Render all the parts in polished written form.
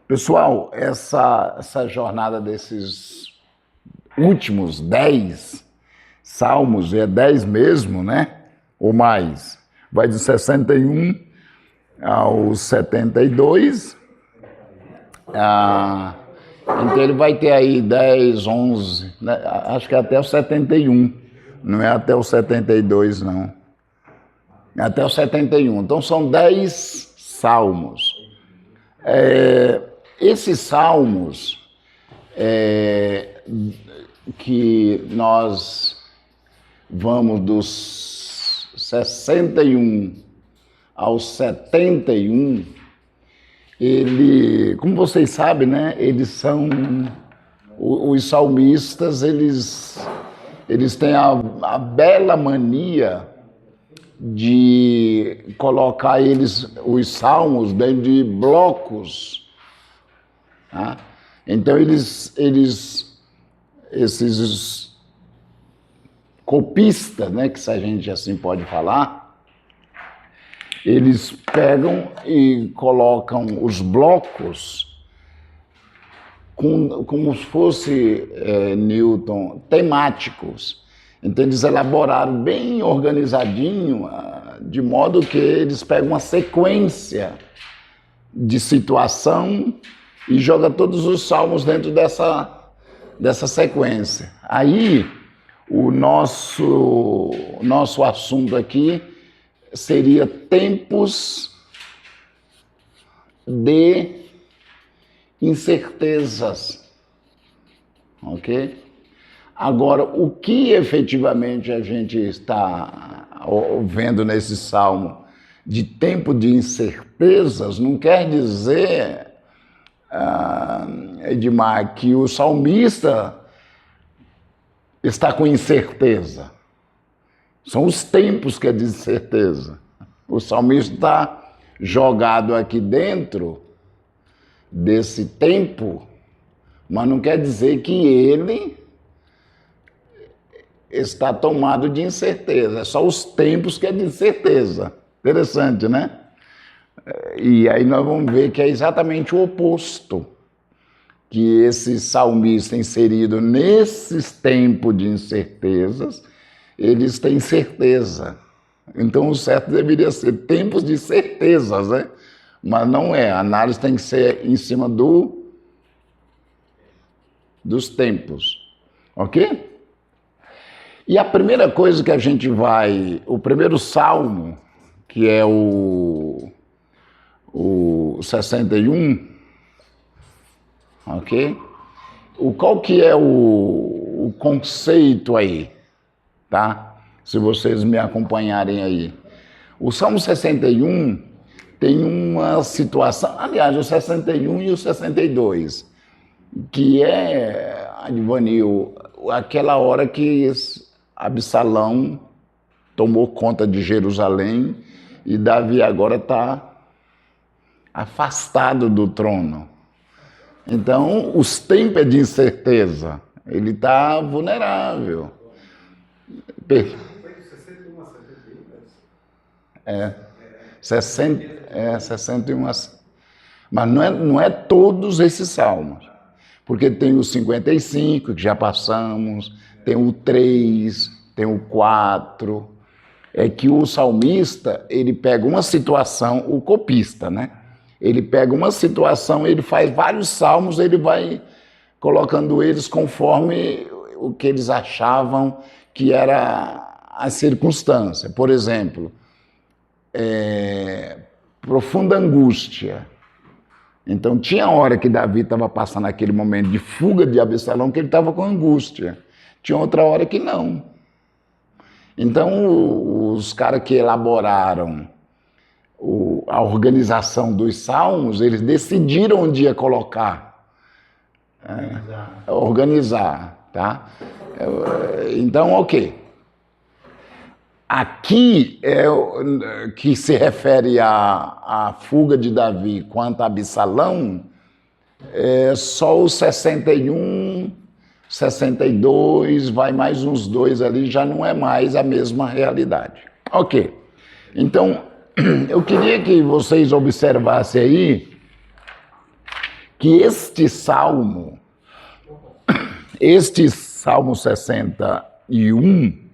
Pessoal, essa jornada desses últimos 10 salmos, é 10 mesmo, né? Ou mais, vai de 61 aos 72. Então ele vai ter aí 10, 11, né? Acho que é até o 71, não é até o 72 não. É até o 71, então são 10 salmos. Esses salmos que nós vamos dos 61 aos 71, como vocês sabem, né, eles são, os salmistas, eles têm a bela mania de colocar os salmos dentro de blocos. Tá? Então esses copistas, né, que a gente assim pode falar, eles pegam e colocam os blocos como se fosse, Newton, temáticos. Então eles elaboraram bem organizadinho, de modo que eles pegam uma sequência de situação e jogam todos os salmos dentro dessa sequência. Aí o nosso assunto aqui seria tempos de incertezas, ok? Agora, o que efetivamente a gente está vendo nesse salmo de tempo de incertezas não quer dizer, Edmar, que o salmista está com incerteza. São os tempos que é de incerteza. O salmista está jogado aqui dentro desse tempo, mas não quer dizer que ele está tomado de incerteza. É só os tempos que é de incerteza. Interessante, né? E aí nós vamos ver que é exatamente o oposto, que esse salmista inserido nesses tempos de incertezas, eles têm certeza. Então o certo deveria ser tempos de certezas, né? Mas não é. A análise tem que ser em cima dos tempos. Ok? E a primeira coisa que a gente o primeiro salmo, que é o 61, ok? Qual que é o conceito aí, tá? Se vocês me acompanharem aí. O Salmo 61 tem uma situação, aliás, o 61 e o 62, que é, Advanil, aquela hora que Absalão tomou conta de Jerusalém e Davi agora está afastado do trono. Então, os tempos de incerteza, ele está vulnerável. Foi de 61 a 71, 61. Mas não é todos esses salmos, porque tem o 55, que já passamos, tem o 3, tem o 4. É que o salmista, ele pega uma situação, o copista, né? Ele pega uma situação, ele faz vários salmos, ele vai colocando eles conforme o que eles achavam que era a circunstância. Por exemplo, profunda angústia. Então tinha hora que Davi estava passando aquele momento de fuga de Absalão que ele estava com angústia. Tinha outra hora que não. Então os caras que elaboraram a organização dos salmos, eles decidiram onde ia colocar. Organizar, tá? Então, ok. Aqui que se refere à fuga de Davi quanto a Absalão, só o 61, 62, vai mais uns 2 ali, já não é mais a mesma realidade. Ok. Então, eu queria que vocês observassem aí que este Salmo 61,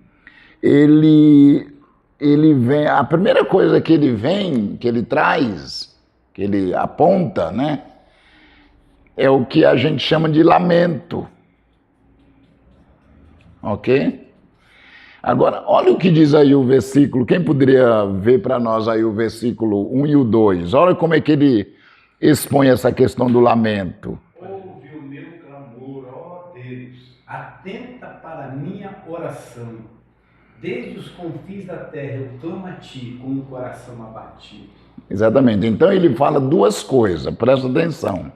ele vem, a primeira coisa que ele vem, que ele traz, que ele aponta, né, é o que a gente chama de lamento. Ok? Agora, olha o que diz aí o versículo. Quem poderia ver para nós aí o versículo 1 e o 2? Olha como é que ele expõe essa questão do lamento. Ouve o meu clamor, ó Deus, atenta para a minha oração. Desde os confins da terra eu clamo a ti com o coração abatido. Exatamente. Então ele fala duas coisas, presta atenção.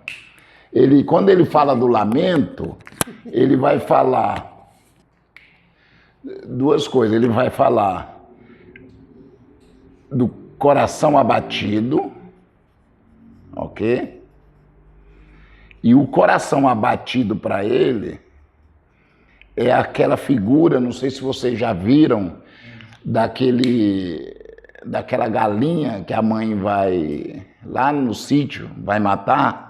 Quando ele fala do lamento, ele vai falar duas coisas. Ele vai falar do coração abatido, ok? E o coração abatido para ele é aquela figura, não sei se vocês já viram, daquela galinha que a mãe vai lá no sítio, vai matar,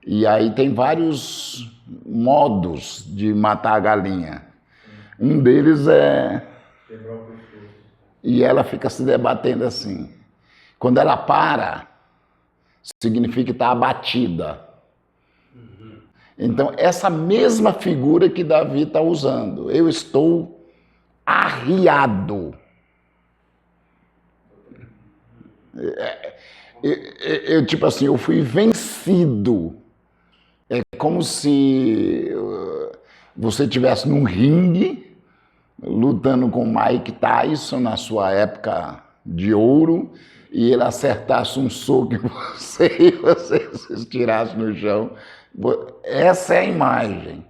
e aí tem vários modos de matar a galinha. Um deles é... E ela fica se debatendo assim. Quando ela para, significa que está abatida. Então, essa mesma figura que Davi está usando. Eu estou arriado. Tipo assim, eu fui vencido. É como se você estivesse num ringue, lutando com Mike Tyson na sua época de ouro, e ele acertasse um soco em você e você se estirasse no chão. Essa é a imagem.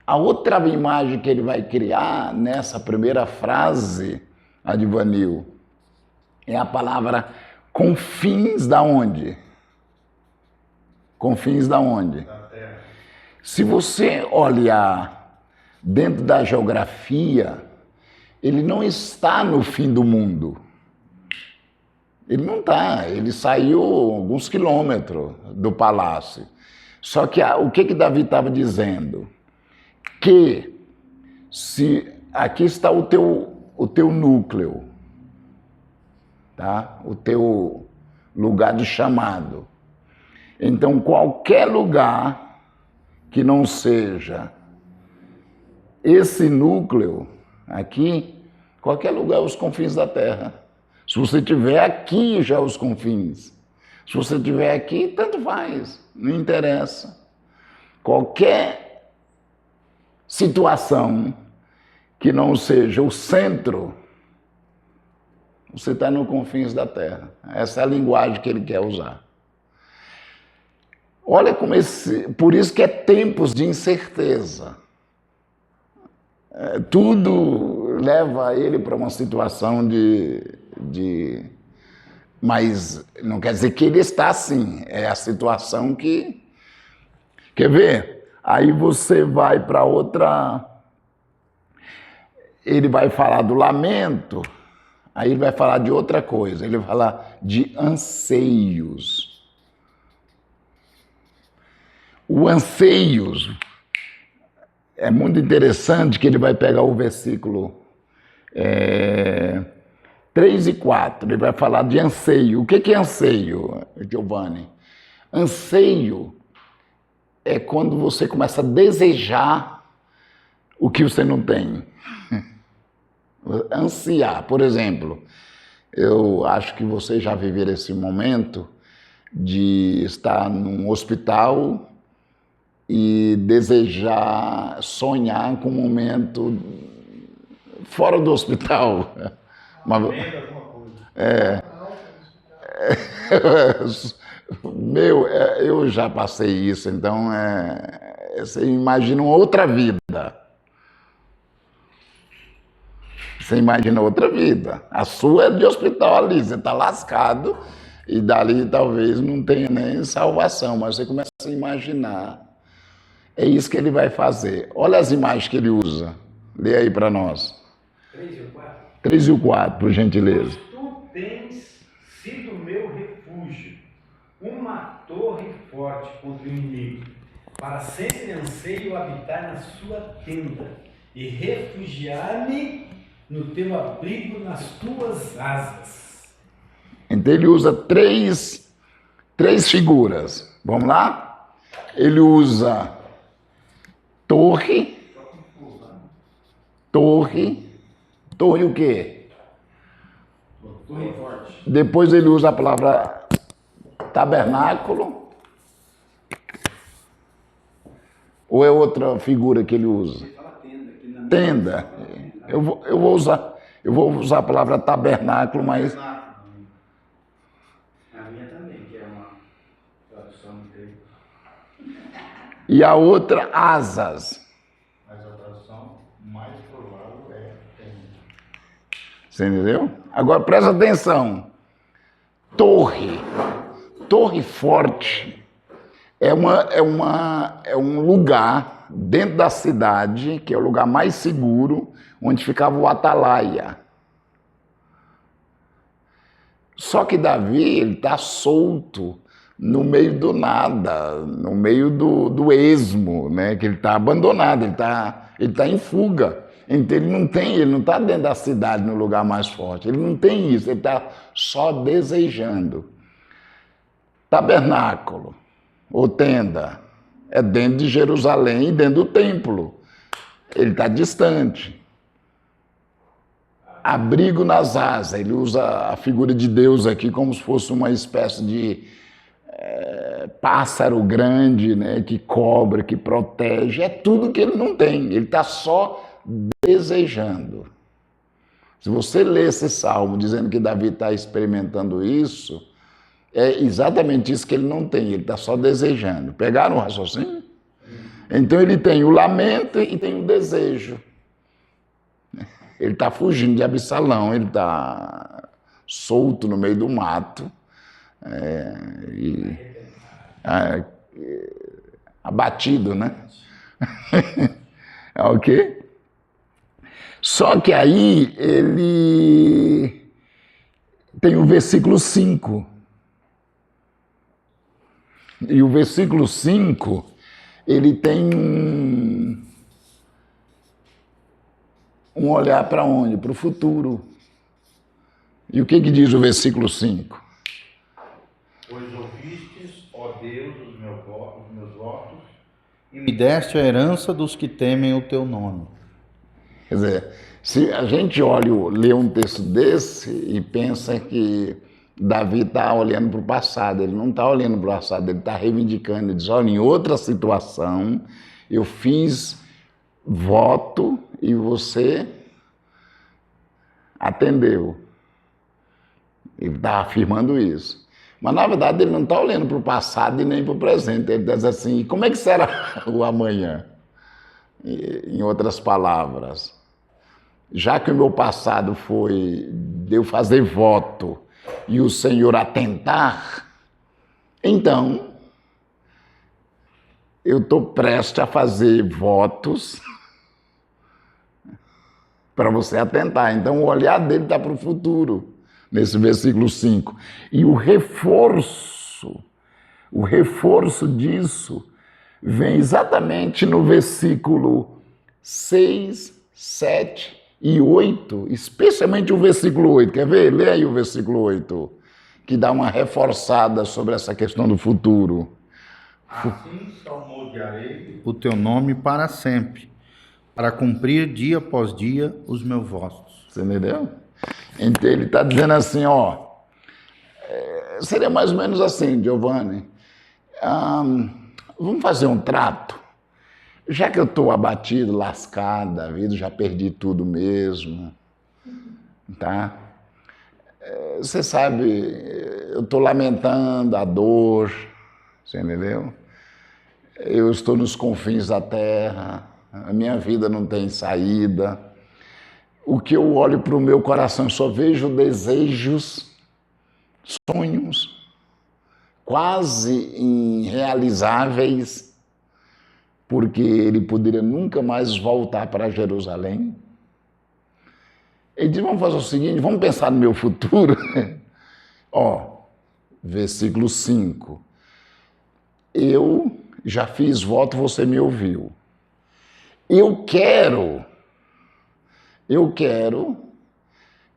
A outra imagem que ele vai criar nessa primeira frase, Advanil, é a palavra confins da onde? Confins da onde? Da terra. Se você olhar dentro da geografia, ele não está no fim do mundo. Ele não está, ele saiu alguns quilômetros do palácio. Só que o que Davi estava dizendo? Que se aqui está o teu núcleo, tá? O teu lugar de chamado. Então, qualquer lugar que não seja esse núcleo aqui, qualquer lugar é os confins da terra. Se você tiver aqui, já é os confins. Se você tiver aqui, tanto faz, não interessa. Qualquer situação que não seja o centro, você está no confins da terra. Essa é a linguagem que ele quer usar. Olha como por isso que é tempos de incerteza. Tudo leva ele para uma situação mas não quer dizer que ele está assim. É a situação que... Quer ver? Aí você vai para outra... Ele vai falar do lamento, aí ele vai falar de outra coisa. Ele vai falar de anseios. O anseios é muito interessante que ele vai pegar o versículo 3 e 4, ele vai falar de anseio. O que é anseio, Giovanni? Anseio é quando você começa a desejar o que você não tem. Ansiar, por exemplo, eu acho que você já viveram esse momento de estar num hospital e desejar, sonhar com um momento fora do hospital. Eu já passei isso, então você imagina uma outra vida. Você imagina outra vida. A sua é de hospital ali, você está lascado e dali talvez não tenha nem salvação, mas você começa a imaginar. É isso que ele vai fazer. Olha as imagens que ele usa. Lê aí para nós. 3 e o 4. 3 e o 4, por gentileza. Tu tens sido meu refúgio, uma torre forte. forte contra o inimigo. Para sempre anseio habitar na sua tenda e refugiar-me no teu abrigo, nas tuas asas. Então ele usa três figuras. Vamos lá? Ele usa torre o quê? Torre forte. Depois ele usa a palavra tabernáculo. Ou é outra figura que ele usa? Tenda. Eu vou usar a palavra tabernáculo, mas... A minha também, que é uma tradução grega. E a outra, asas. Mas a tradução mais provável é tenda. Você entendeu? Agora presta atenção. Torre forte é um lugar dentro da cidade, que é o lugar mais seguro, onde ficava o atalaia. Só que Davi, ele está solto no meio do nada, no meio do esmo, né? Que ele está abandonado, ele tá em fuga. Então ele não está dentro da cidade, no lugar mais forte. Ele não tem isso, ele está só desejando. Tabernáculo, ou tenda, é dentro de Jerusalém e dentro do templo. Ele está distante. Abrigo nas asas, ele usa a figura de Deus aqui como se fosse uma espécie de pássaro grande, né, que cobra, que protege. É tudo que ele não tem, ele está só desejando. Se você lê esse salmo dizendo que Davi está experimentando isso, é exatamente isso que ele não tem, ele está só desejando. Pegaram o raciocínio? Então ele tem o lamento e tem o desejo. Ele está fugindo de Absalão, ele está solto no meio do mato, abatido, né? Ok? Só que aí ele tem o versículo 5. E o versículo 5, ele tem um olhar para onde? Para o futuro. E o que diz o versículo 5? Pois ouvistes, ó Deus, os meus votos, e me deste a herança dos que temem o teu nome. Quer dizer, se a gente lê um texto desse e pensa que Davi está olhando para o passado, ele não está olhando para o passado, ele está reivindicando, ele diz, olha, em outra situação eu fiz voto e você atendeu. Ele está afirmando isso. Mas, na verdade, ele não está olhando para o passado e nem para o presente. Ele diz assim, como é que será o amanhã? Em outras palavras, já que o meu passado foi de eu fazer voto e o Senhor atentar, então eu estou prestes a fazer votos para você atentar. Então o olhar dele está para o futuro, nesse versículo 5. E o reforço disso vem exatamente no versículo 6, 7 e 8, especialmente o versículo 8. Quer ver? Lê aí o versículo 8, que dá uma reforçada sobre essa questão do futuro. Assim salmodiarei o teu nome para sempre, para cumprir dia após dia os meus votos. Você entendeu? Então ele está dizendo assim, ó, seria mais ou menos assim, Giovanni, vamos fazer um trato? Já que eu estou abatido, lascado da vida, já perdi tudo mesmo, tá? Você sabe, eu estou lamentando a dor, você entendeu? Eu estou nos confins da terra, a minha vida não tem saída. O que eu olho para o meu coração, só vejo desejos, sonhos, quase irrealizáveis, porque ele poderia nunca mais voltar para Jerusalém. Ele diz, vamos fazer o seguinte, vamos pensar no meu futuro. Ó, versículo 5. eu já fiz voto, você me ouviu. Eu quero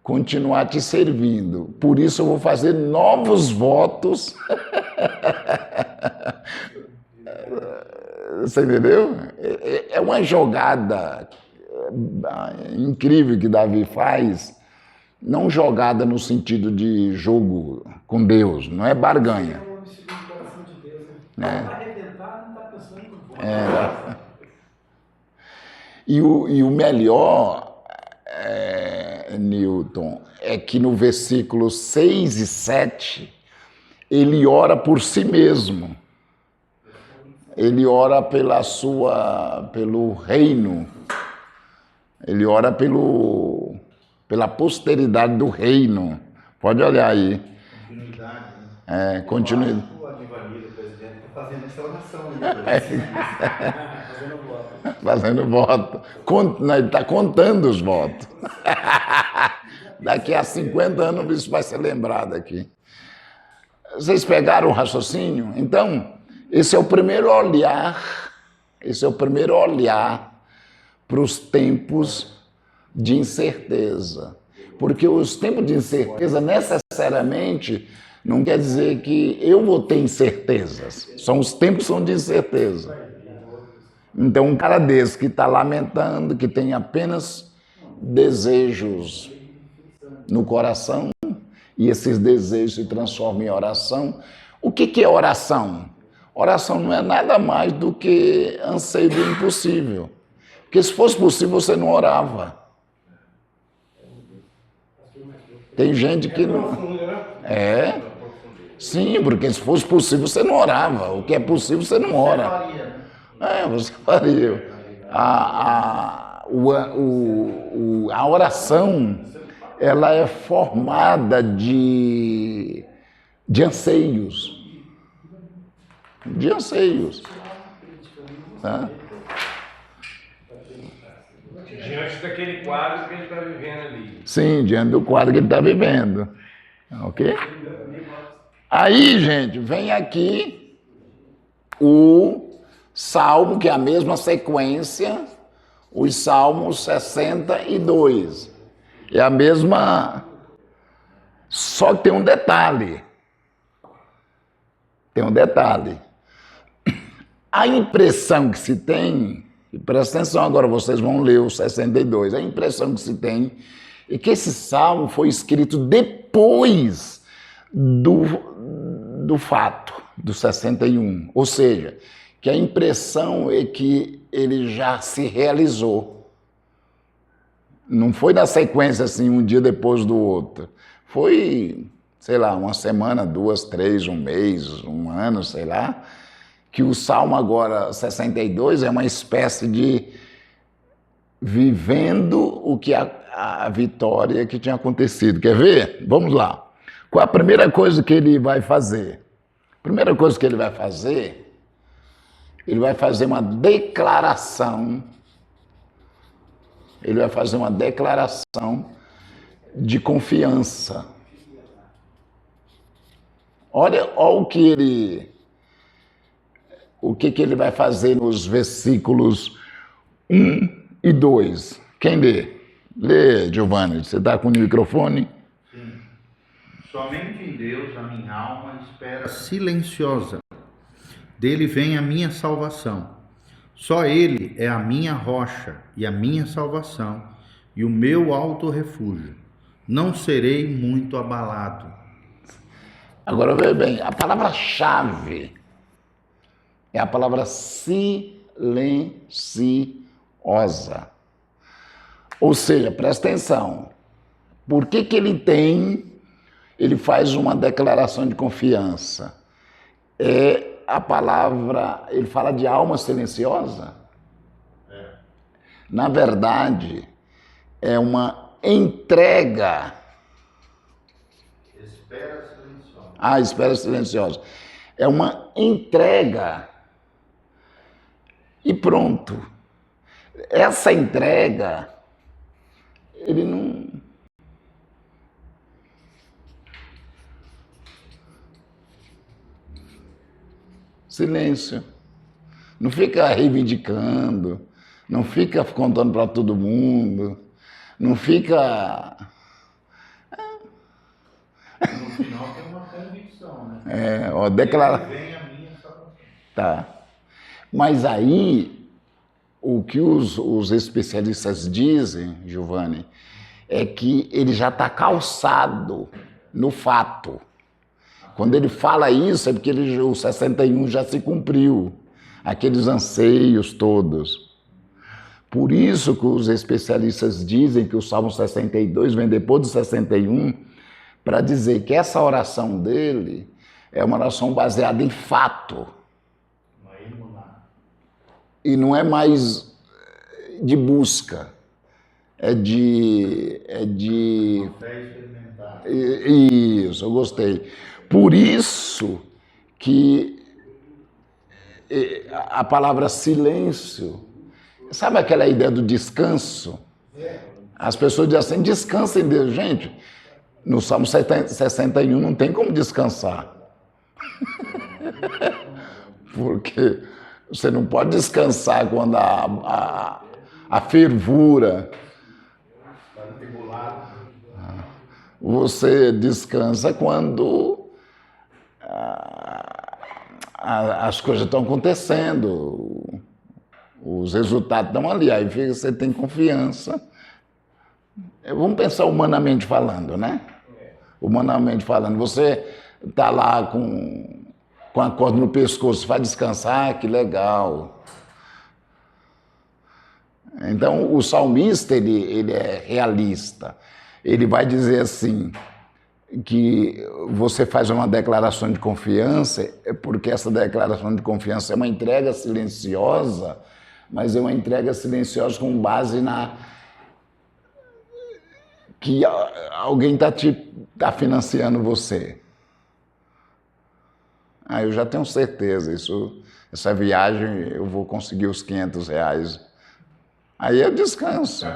continuar te servindo. Por isso eu vou fazer novos votos. Você entendeu? É uma jogada incrível que Davi faz, não jogada no sentido de jogo com Deus, não é barganha. É um homem segundo o coração de Deus, né? É. Para arrebentar, não está pensando no voto. E o melhor, Newton, é que no versículo 6 e 7, ele ora por si mesmo. Ele ora pelo reino. Ele ora pela posteridade do reino. Pode olhar aí. Continuidade, né? Continuidade. O Adivanir, o presidente, está fazendo essa oração aí. Fazendo voto. Fazendo voto. Ele está contando os votos. Daqui a 50 anos isso vai ser lembrado aqui. Vocês pegaram o raciocínio? Então, esse é o primeiro olhar para os tempos de incerteza. Porque os tempos de incerteza necessariamente não quer dizer que eu vou ter incertezas. São os tempos são de incerteza. Então, um cara desse que está lamentando, que tem apenas desejos no coração, e esses desejos se transformam em oração. O que é oração? Oração não é nada mais do que anseio do impossível. Porque se fosse possível, você não orava. Tem gente que não... Sim, porque se fosse possível, você não orava. O que é possível, você não ora. Você faria. A oração, ela é formada de anseios. De anseios. Tá? Diante daquele quadro que ele está vivendo ali. Sim, diante do quadro que ele está vivendo. Ok? Aí, gente, vem aqui o Salmo, que é a mesma sequência, os Salmos 62. É a mesma, só que tem um detalhe. Tem um detalhe. A impressão que se tem, e presta atenção agora, vocês vão ler o 62, a impressão que se tem é que esse salmo foi escrito depois do fato, do 61. Ou seja, que a impressão é que ele já se realizou. Não foi na sequência assim, um dia depois do outro. Foi, sei lá, uma semana, 2, 3, um mês, um ano, sei lá, que o Salmo agora 62 é uma espécie de vivendo o que a vitória que tinha acontecido. Quer ver? Vamos lá. Qual a primeira coisa que ele vai fazer? A primeira coisa que ele vai fazer uma declaração. Ele vai fazer uma declaração de confiança. Olha o que ele vai fazer nos versículos 1 e 2. Quem lê? Lê, Giovanni, você está com o microfone? Sim. Somente em Deus a minha alma espera silenciosa. Dele vem a minha salvação. Só Ele é a minha rocha e a minha salvação e o meu alto refúgio. Não serei muito abalado. Agora veja bem, a palavra-chave é a palavra silenciosa. Ou seja, presta atenção. Por que ele faz uma declaração de confiança? A palavra, ele fala de alma silenciosa? Na verdade, é uma entrega. Espera silenciosa. Espera silenciosa. É uma entrega. E pronto. Essa entrega, ele não... Silêncio. Não fica reivindicando, não fica contando para todo mundo, não fica... No final tem uma convicção, né? Declara... Vem a minha salvação. Tá. Mas aí, o que os especialistas dizem, Giovanni, é que ele já está calçado no fato. Quando ele fala isso, é porque o 61 já se cumpriu, aqueles anseios todos. Por isso que os especialistas dizem que o Salmo 62 vem depois do 61, para dizer que essa oração dele é uma oração baseada em fato. E não é mais de busca, é de... Fé experimentar. Isso, eu gostei. Por isso que a palavra silêncio, sabe aquela ideia do descanso? As pessoas dizem assim, descansa em Deus. Gente, no Salmo 61 não tem como descansar. Porque você não pode descansar quando a fervura... Você descansa quando as coisas estão acontecendo, os resultados estão ali, aí você tem confiança. Vamos pensar humanamente falando, né? Humanamente falando, você está lá com a corda no pescoço, vai descansar, que legal. Então, o salmista, ele é realista. Ele vai dizer assim, que você faz uma declaração de confiança, porque essa declaração de confiança é uma entrega silenciosa, mas é uma entrega silenciosa com base na... que alguém está financiando você. Eu já tenho certeza, essa viagem eu vou conseguir os R$500. Aí eu descanso.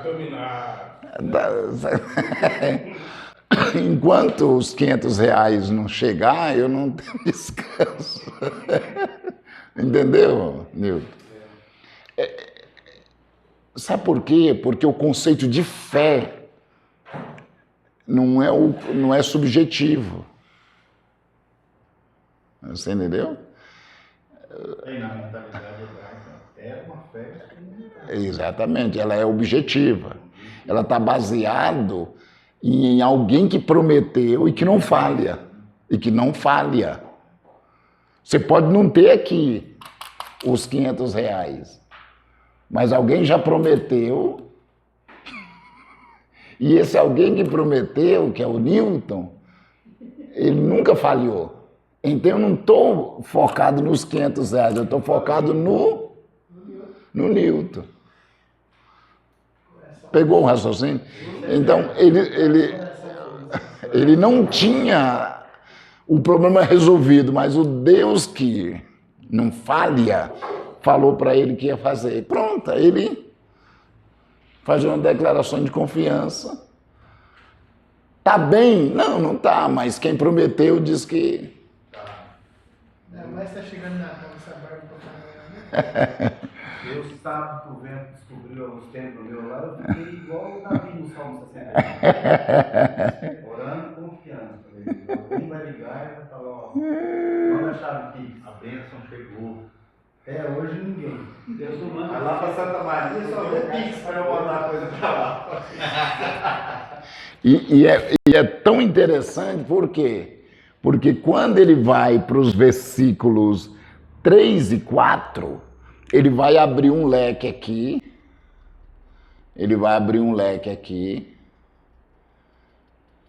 Enquanto os R$500 não chegar, eu não tenho descanso. Entendeu, Nilton? Sabe por quê? Porque o conceito de fé não é subjetivo. Você entendeu? Tem na mentalidade hebraica, é uma fé experimental. Exatamente, ela é objetiva. Ela está baseada em alguém que prometeu e que não falha. Você pode não ter aqui os R$500, mas alguém já prometeu, e esse alguém que prometeu, que é o Newton, ele nunca falhou. Então eu não estou focado nos R$500, eu estou focado no Newton. Pegou o raciocínio? Então, ele não tinha o problema resolvido, mas o Deus que não falha, falou para ele que ia fazer. Pronto, ele faz uma declaração de confiança. Tá bem? Não tá, mas quem prometeu diz que... Mas está chegando na nossa barba para Eu sábado que o vento descobriu os tempos meu lá, eu fiquei igual o Davi no Salmo 61. Orando e confiando. Alguém vai ligar e vai falar, ó, manda a chave Pix. A bênção chegou. Hoje ninguém. Deus não manda. Vai lá para Santa Maria, só vê Pix para eu mandar a coisa para lá. E é tão interessante, por quê? Porque quando ele vai para os versículos 3 e 4, ele vai abrir um leque aqui.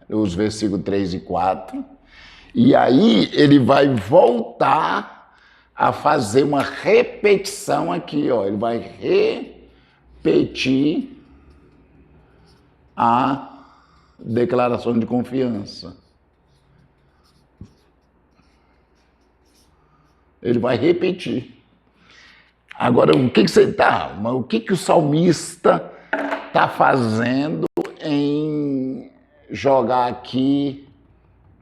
Os versículos 3 e 4. E aí ele vai voltar a fazer uma repetição aqui, ó. Ele vai repetir a declaração de confiança. Ele vai repetir. Agora, o que o salmista está fazendo em jogar aqui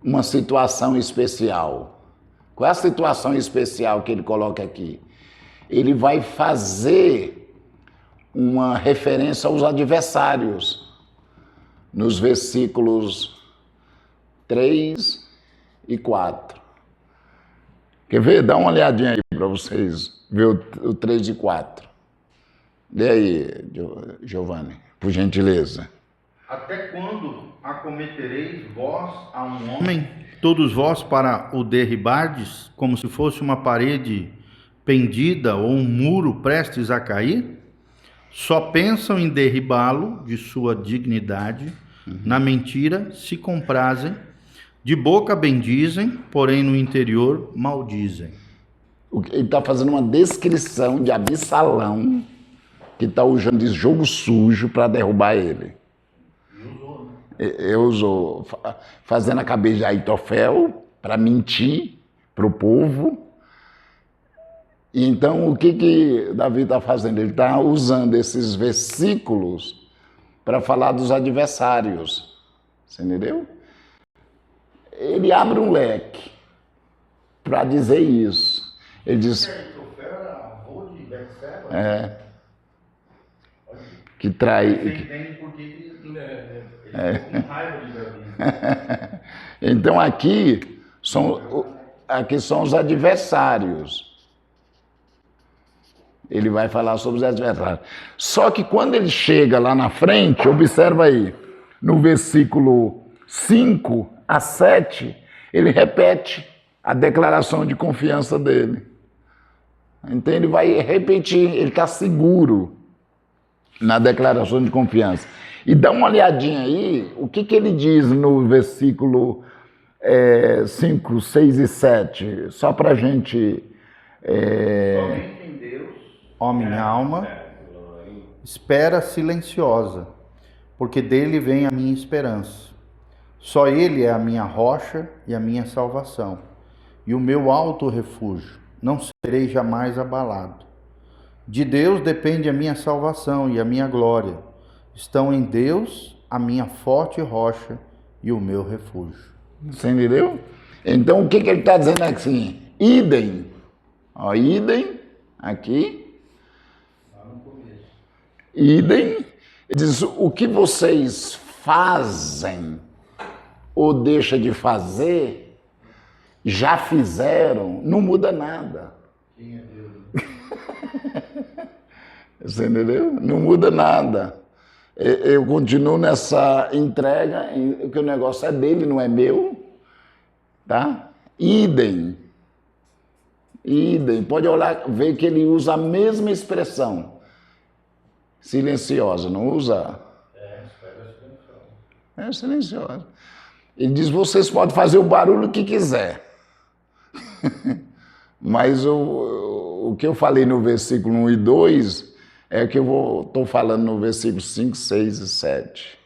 uma situação especial? Qual é a situação especial que ele coloca aqui? Ele vai fazer uma referência aos adversários nos versículos 3 e 4. Quer ver? Dá uma olhadinha aí para vocês ver o 3 e 4. Lê aí, Giovanni, por gentileza. Até quando acometereis vós a um homem, todos vós para o derribardes, como se fosse uma parede pendida ou um muro prestes a cair? Só pensam em derribá-lo de sua dignidade, na mentira se comprazem, de boca bendizem, porém no interior maldizem. Ele está fazendo uma descrição de Absalão, que está usando de jogo sujo para derrubar ele. Eu usou, fazendo a cabeça de Aitofel para mentir para o povo. E então, o que Davi está fazendo? Ele está usando esses versículos para falar dos adversários. Você entendeu? Ele abre um leque para dizer isso. Ele diz... que trai... Você entende por que ele ficou com raiva de Davi. Então aqui são os adversários. Ele vai falar sobre os adversários. Só que quando ele chega lá na frente, observa aí, no versículo 5 a 7, ele repete a declaração de confiança dele. Então ele vai repetir, ele está seguro na declaração de confiança. E dá uma olhadinha aí, o que ele diz no versículo 5, 6 e 7, só para a gente... Somente em Deus, ó minha alma, espera silenciosa, porque dele vem a minha esperança. Só ele é a minha rocha e a minha salvação, e o meu alto refúgio. Não serei jamais abalado. De Deus depende a minha salvação e a minha glória. Estão em Deus a minha forte rocha e o meu refúgio. Você entendeu? Então o que ele está dizendo é assim, idem, ó, idem, aqui, idem, ele diz, o que vocês fazem ou deixam de fazer, já fizeram, não muda nada. Quem é Deus? Você entendeu? Não muda nada. Eu continuo nessa entrega, que o negócio é dele, não é meu. Tá? Idem. Idem. Pode olhar, ver que ele usa a mesma expressão. Silenciosa, não usa? É silenciosa. Ele diz, vocês podem fazer o barulho que quiser. Mas o que eu falei no versículo 1 e 2 é o que eu estou falando no versículo 5, 6 e 7.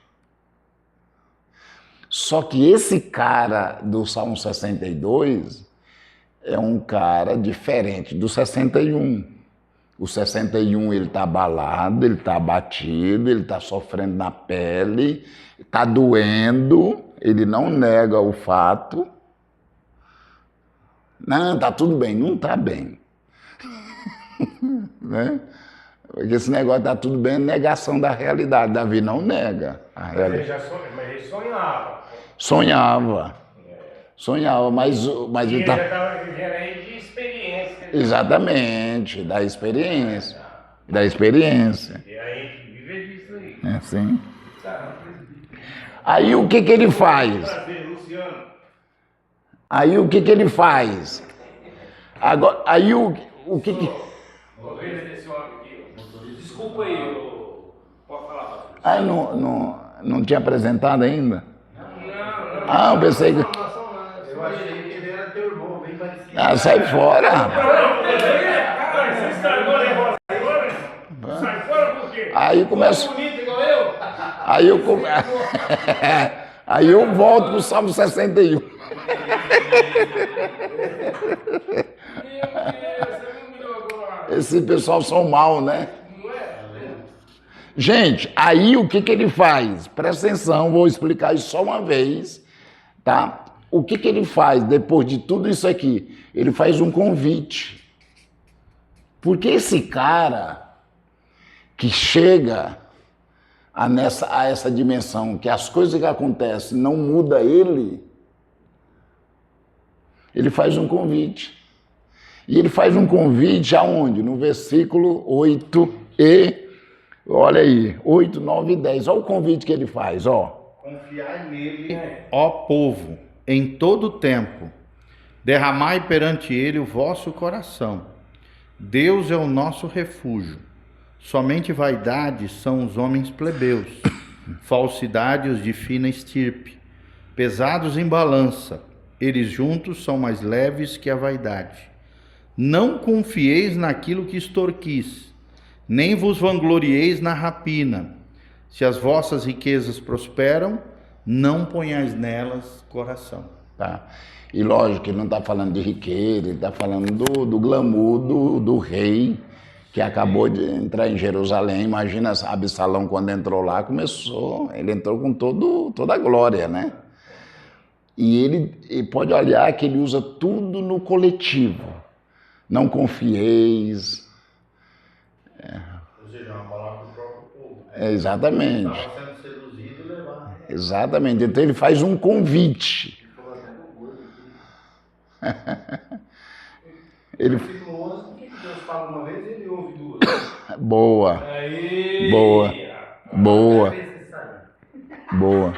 Só que esse cara do Salmo 62 é um cara diferente do 61. O 61 ele está abalado, ele está abatido, ele está sofrendo na pele, está doendo, ele não nega o fato. Não, está tudo bem. Não está bem. Né? Porque esse negócio está tudo bem é negação da realidade. Davi não nega a realidade. Mas ele sonhava. Sonhava, mas ele está... já estava vivendo aí de experiência. Exatamente, da experiência. Da experiência. E aí a gente vive disso aí. É assim. Aí o que ele faz? Prazer, Luciano. Aí o que ele faz? Agora, aí o que... Ovelha desse homem aqui. Desculpa aí, pode falar, pastor. Ah, não tinha apresentado ainda? Não. Ah, eu pensei que... Eu achei que ele era teu irmão, bem parecido. Ah, sai fora. Cara, você estragou o negócio agora? Sai fora por quê? Aí começa... Bonito igual eu? Aí eu começo... Aí eu volto pro Salmo 61. Meu Deus, você me humilhou agora. Esse pessoal são mal, né? Não é? Gente, aí o que ele faz? Presta atenção, vou explicar isso só uma vez, tá? o que ele faz depois de tudo isso aqui? Ele faz um convite. Porque esse cara que chega a essa dimensão, que as coisas que acontecem não muda ele faz um convite. E ele faz um convite aonde? No versículo 8 e, olha aí, 8, 9 e 10. Olha o convite que ele faz, ó. Confiai nele, ó povo, em todo o tempo. Derramai perante ele o vosso coração. Deus é o nosso refúgio. Somente vaidade são os homens plebeus, falsidade os de fina estirpe, pesados em balança, eles juntos são mais leves que a vaidade. Não confieis naquilo que extorquis, nem vos vanglorieis na rapina. Se as vossas riquezas prosperam, não ponhais nelas coração. Tá? E lógico que ele não está falando de riqueza, ele está falando do glamour do rei, que acabou de entrar em Jerusalém. Imagina Absalão quando entrou lá, ele entrou com toda a glória, né? E ele pode olhar que ele usa tudo no coletivo. Não confieis. Ou seja, uma palavra para o próprio povo. Exatamente. Estava sendo seduzido e levado. Exatamente. Então ele faz um convite. Ele... Versículo 11, o que Deus fala uma vez e ele ouve duas? Boa. Aí. Boa. Boa. Boa.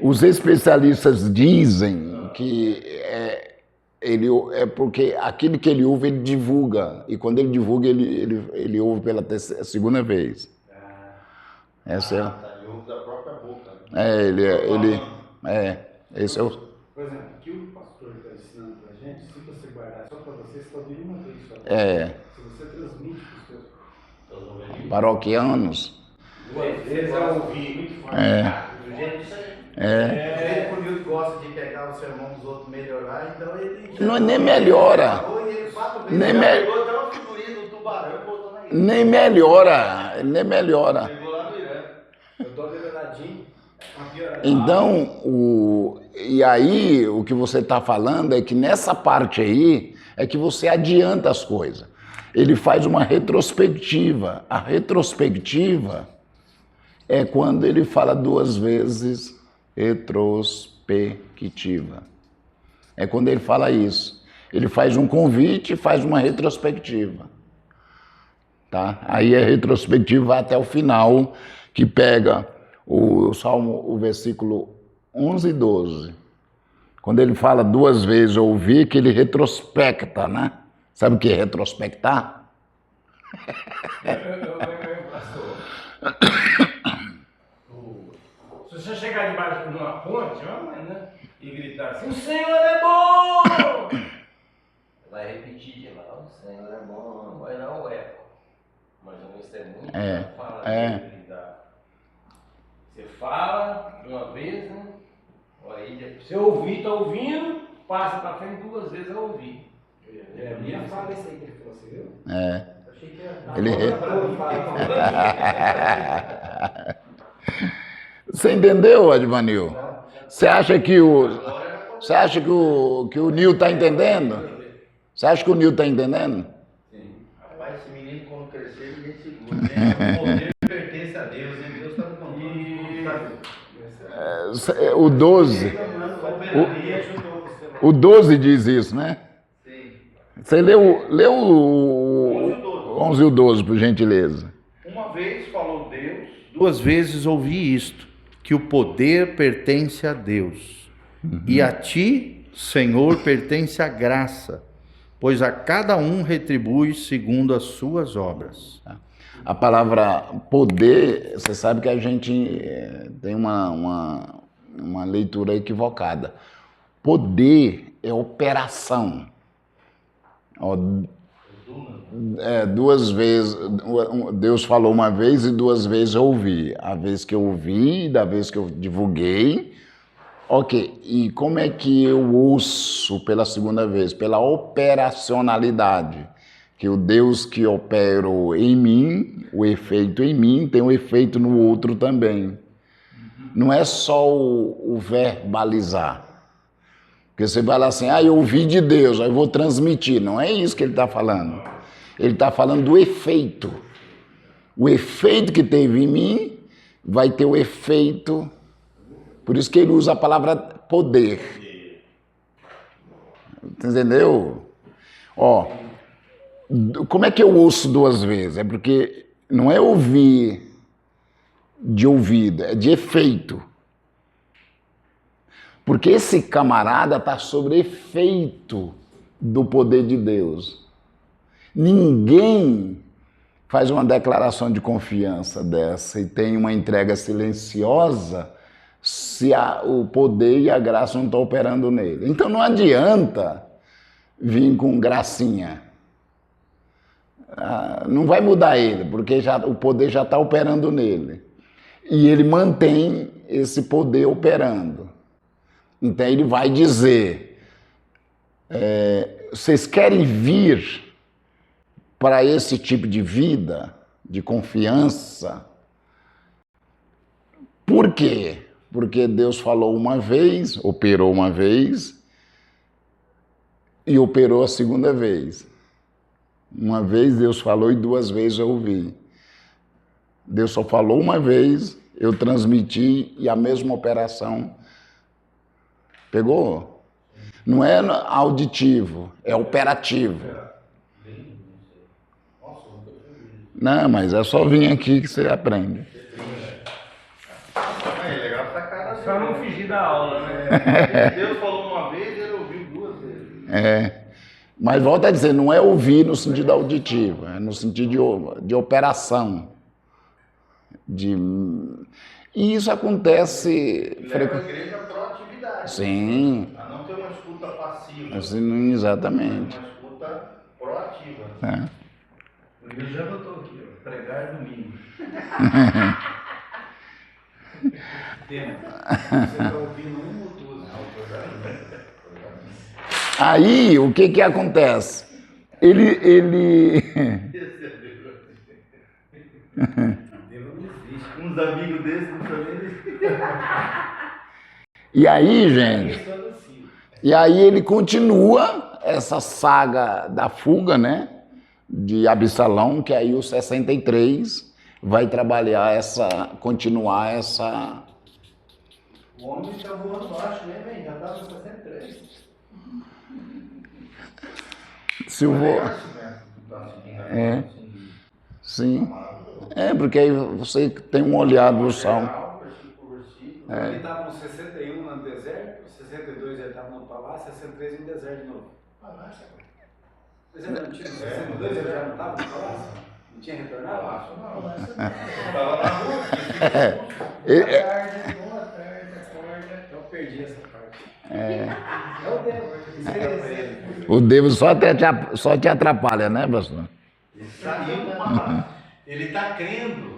Os especialistas dizem que é porque aquilo que ele ouve, ele divulga. E quando ele divulga, ele ouve pela segunda vez. Essa Ele ouve da própria boca. esse é o... Por exemplo, o que o pastor está ensinando para a gente, se você guardar só para você está ouvindo uma vez só. Se você transmite para os seus paroquianos. duas vezes é ouvir muito forte. Do jeito que o Nilton gosta de pegar o sermão dos outros e melhorar, então ele... Não, nem melhora. Nem Pegou até uma figurinha do tubarão e botou na ilha. Nem melhora. Nem melhora. Pegou lá no Irã. Eu dou uma melhoradinha, uma pioradinha. Então, e aí, o que você está falando é que nessa parte aí, é que você adianta as coisas. Ele faz uma retrospectiva. A retrospectiva é quando ele fala duas vezes retrospectiva. É quando ele fala isso. Ele faz um convite e faz uma retrospectiva. Tá? Aí a retrospectiva vai até o final, que pega o versículo 11 e 12. Quando ele fala duas vezes ouvir, que ele retrospecta, né? Sabe o que é retrospectar? Se você chegar debaixo de uma ponte, né, e gritar assim, o Senhor é bom! Vai repetir de lá, o Senhor é bom, vai dar o eco. Mas o testemunho fala gritar. Você fala uma vez, né? Aí você ouvir, está ouvindo, passa para frente duas vezes a ouvir. A minha fala isso aí que ele falou, você viu? Achei que era... Você entendeu, Advanil? Você acha que o Nil está entendendo? Você acha que o Nil está entendendo? Rapaz, esse menino quando crescer, ninguém segura. O poder pertence a Deus, e Deus está no controle. O 12. O 12 diz isso, né? Sim. Você leu o 11 e o 12, por gentileza. Uma vez falou Deus, duas vezes ouvi isto, que o poder pertence a Deus. E a ti, Senhor, pertence a graça, pois a cada um retribui segundo as suas obras. A palavra poder, você sabe que a gente tem uma leitura equivocada. Poder é operação. Duas vezes, Deus falou uma vez e duas vezes eu ouvi. A vez que eu ouvi, da vez que eu divulguei. Ok, e como é que eu ouço pela segunda vez? Pela operacionalidade. Que o Deus que operou em mim, o efeito em mim, tem um efeito no outro também. Não é só o verbalizar. Porque você vai lá assim, eu ouvi de Deus, aí eu vou transmitir. Não é isso que ele está falando. Ele está falando do efeito. O efeito que teve em mim vai ter o efeito. Por isso que ele usa a palavra poder. Entendeu? Ó, como é que eu ouço 2 vezes? É porque não é ouvir de ouvido, é de efeito. Porque esse camarada está sob efeito do poder de Deus. Ninguém faz uma declaração de confiança dessa e tem uma entrega silenciosa se o poder e a graça não estão operando nele. Então não adianta vir com gracinha. Não vai mudar ele, porque o poder já está operando nele. E ele mantém esse poder operando. Então ele vai dizer, vocês querem vir para esse tipo de vida, de confiança? Por quê? Porque Deus falou uma vez, operou uma vez e operou a segunda vez. Uma vez Deus falou e 2 vezes eu ouvi. Deus só falou uma vez, eu transmiti e a mesma operação. Pegou? Não é auditivo, é operativo. Não, mas é só vir aqui que você aprende. É legal essa cara. Só não fugir da aula, né? Deus falou uma vez e ele ouviu 2 vezes. Mas volta a dizer, não é ouvir no sentido auditivo, é no sentido de operação. E isso acontece... Leva a igreja à proatividade. Sim. A não ter uma escuta passiva. Assim, exatamente. Uma escuta proativa. O Luiz já botou aqui, ó, pregar domingo. Tema. Você está ouvindo 1 ou 2? Aí, o que acontece? Ele... Uns amigos desses não sabem. E aí, gente... E aí ele continua essa saga da fuga, né? De Absalão, que aí o 63 vai trabalhar continuar essa... O homem está voando baixo, né, velho? Já estava no 63. Se eu vou... Sim. Porque aí você tem um olhar do salmo. Ele estava no 61 no deserto, 62 ele estava no palácio, 63 no deserto de novo. Palácio agora. Você não tinha 62 ele já não estava no palácio? Não tinha retornado? Palácio não. Estava na rua. Boa tarde, acorda. Eu perdi essa parte. É o Deus. O Deus só te atrapalha, né, pastor? Ele saiu do palácio. Ele está crendo.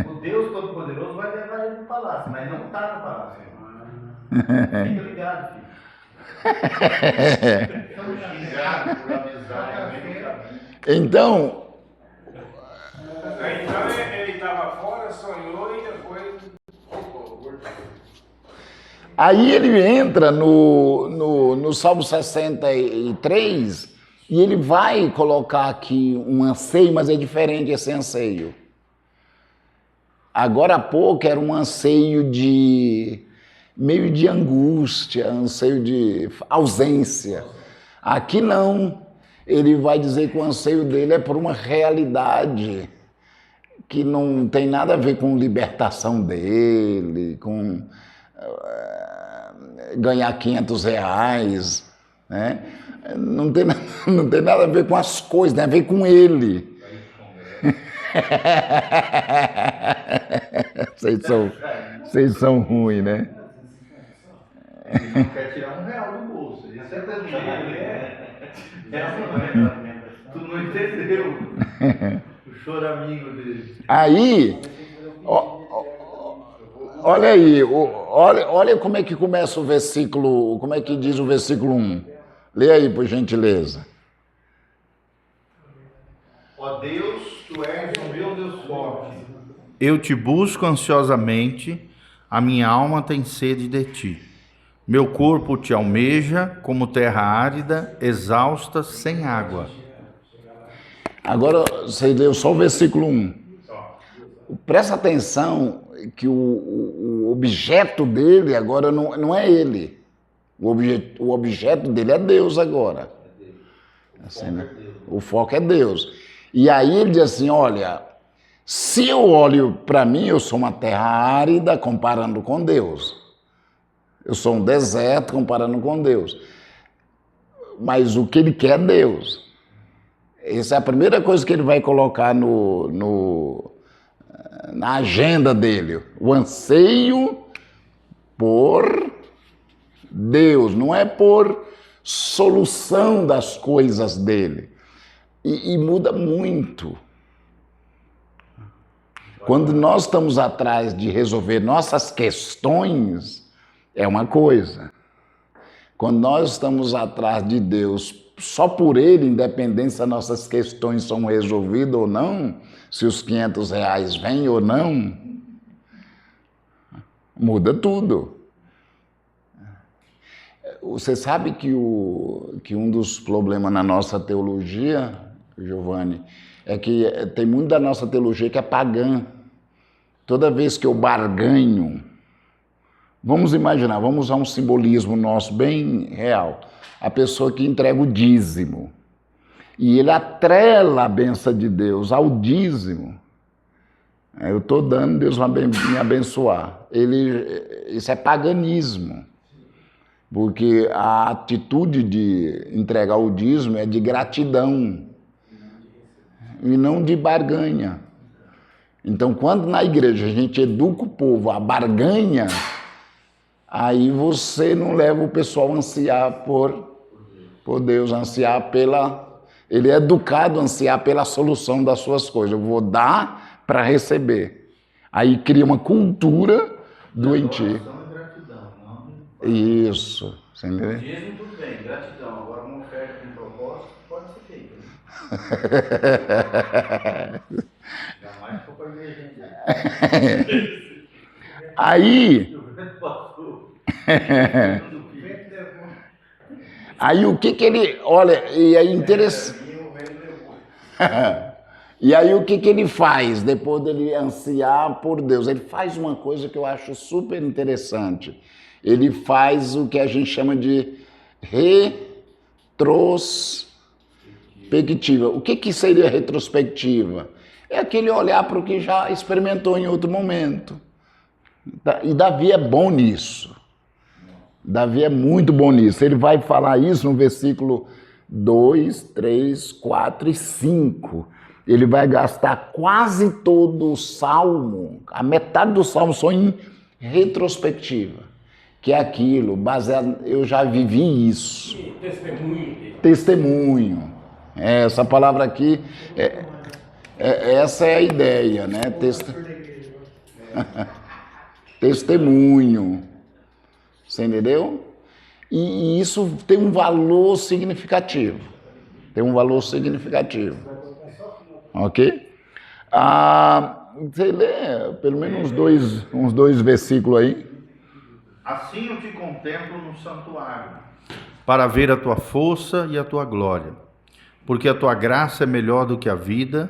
O Deus Todo-Poderoso vai levar ele no palácio, mas não está no palácio. Fica ligado, filho. Xingado por amizade. Então, Ele estava fora, sonhou e depois voltou. aí ele entra no Salmo 63 e ele vai colocar aqui um anseio, mas é diferente esse anseio. Agora há pouco era um anseio meio de angústia, anseio de ausência. Aqui não. Ele vai dizer que o anseio dele é por uma realidade que não tem nada a ver com libertação dele, com ganhar R$500, né? Não tem nada a ver com as coisas, tem a ver com ele. Vocês são ruins, né? Ele não quer tirar R$1 do bolso. Isso é Tu não entendeu. O choramingo dele. Aí, olha aí, olha como é que começa o versículo, como é que diz o versículo 1. Lê aí, por gentileza. Ó Deus, tu és o meu Deus forte. Eu te busco ansiosamente, a minha alma tem sede de ti. Meu corpo te almeja como terra árida, exausta, sem água. Agora, você leu só o versículo 1. Presta atenção que o objeto dele agora não é ele. O objeto dele é Deus agora. Assim, né? O foco é Deus. E aí ele diz assim, olha, se eu olho para mim, eu sou uma terra árida comparando com Deus. Eu sou um deserto comparando com Deus. Mas o que ele quer é Deus. Essa é a primeira coisa que ele vai colocar na agenda dele. O anseio por Deus, não é por solução das coisas dele. E muda muito. Quando nós estamos atrás de resolver nossas questões, é uma coisa. Quando nós estamos atrás de Deus só por Ele, independente se as nossas questões são resolvidas ou não, se os R$500 vêm ou não, muda tudo. Você sabe que um dos problemas na nossa teologia, Giovanni, é que tem muito da nossa teologia que é pagã. Toda vez que eu barganho, vamos imaginar, vamos usar um simbolismo nosso bem real. A pessoa que entrega o dízimo. E ele atrela a bênção de Deus ao dízimo. Eu estou dando, Deus vai me abençoar. Isso é paganismo. Porque a atitude de entregar o dízimo é de gratidão. E não de barganha. Então, quando na igreja a gente educa o povo a barganha, aí você não leva o pessoal a ansiar por Deus, ansiar pela... Ele é educado a ansiar pela solução das suas coisas. Eu vou dar para receber. Aí cria uma cultura doentia. Isso, você entendeu? Dízimo, tudo bem, gratidão. Agora, uma oferta com propósito pode ser feita. Jamais for para ver gente. Aí... Aí o que ele... Olha, e é interessante... E aí o que ele faz depois dele ansiar por Deus? Ele faz uma coisa que eu acho super interessante. Ele faz o que a gente chama de retrospectiva. O que seria retrospectiva? É aquele olhar para o que já experimentou em outro momento. E Davi é bom nisso. Davi é muito bom nisso. Ele vai falar isso no versículo 2, 3, 4 e 5. Ele vai gastar quase todo o salmo, a metade do salmo só em retrospectiva. Que é aquilo, baseado, eu já vivi isso. Testemunho. Testemunho. Essa palavra aqui, essa é a ideia, né? Testemunho. Você entendeu? E isso tem um valor significativo. Tem um valor significativo. Ok? Você lê pelo menos uns dois versículos aí. Assim eu te contemplo no santuário, para ver a tua força e a tua glória, porque a tua graça é melhor do que a vida,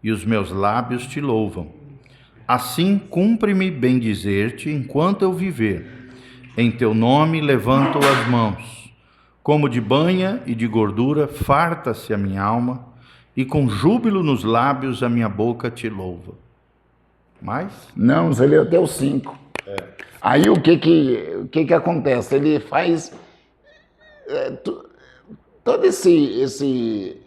e os meus lábios te louvam. Assim cumpre-me bendizer-te enquanto eu viver. Em teu nome levanto as mãos. Como de banha e de gordura farta-se a minha alma, e com júbilo nos lábios a minha boca te louva. Mais? Não, você leu até o 5. Aí o que acontece? Ele faz todo esse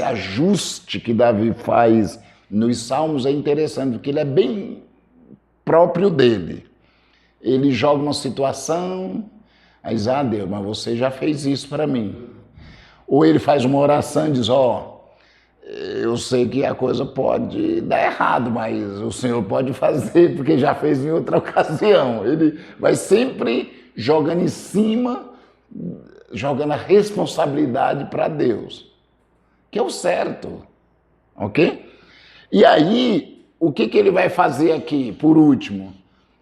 ajuste que Davi faz nos Salmos é interessante, porque ele é bem próprio dele. Ele joga uma situação, aí diz, Deus, mas você já fez isso para mim. Ou ele faz uma oração e diz, eu sei que a coisa pode dar errado, mas o Senhor pode fazer, porque já fez em outra ocasião. Ele vai sempre jogando em cima, jogando a responsabilidade para Deus, que é o certo, ok? E aí, o que ele vai fazer aqui, por último?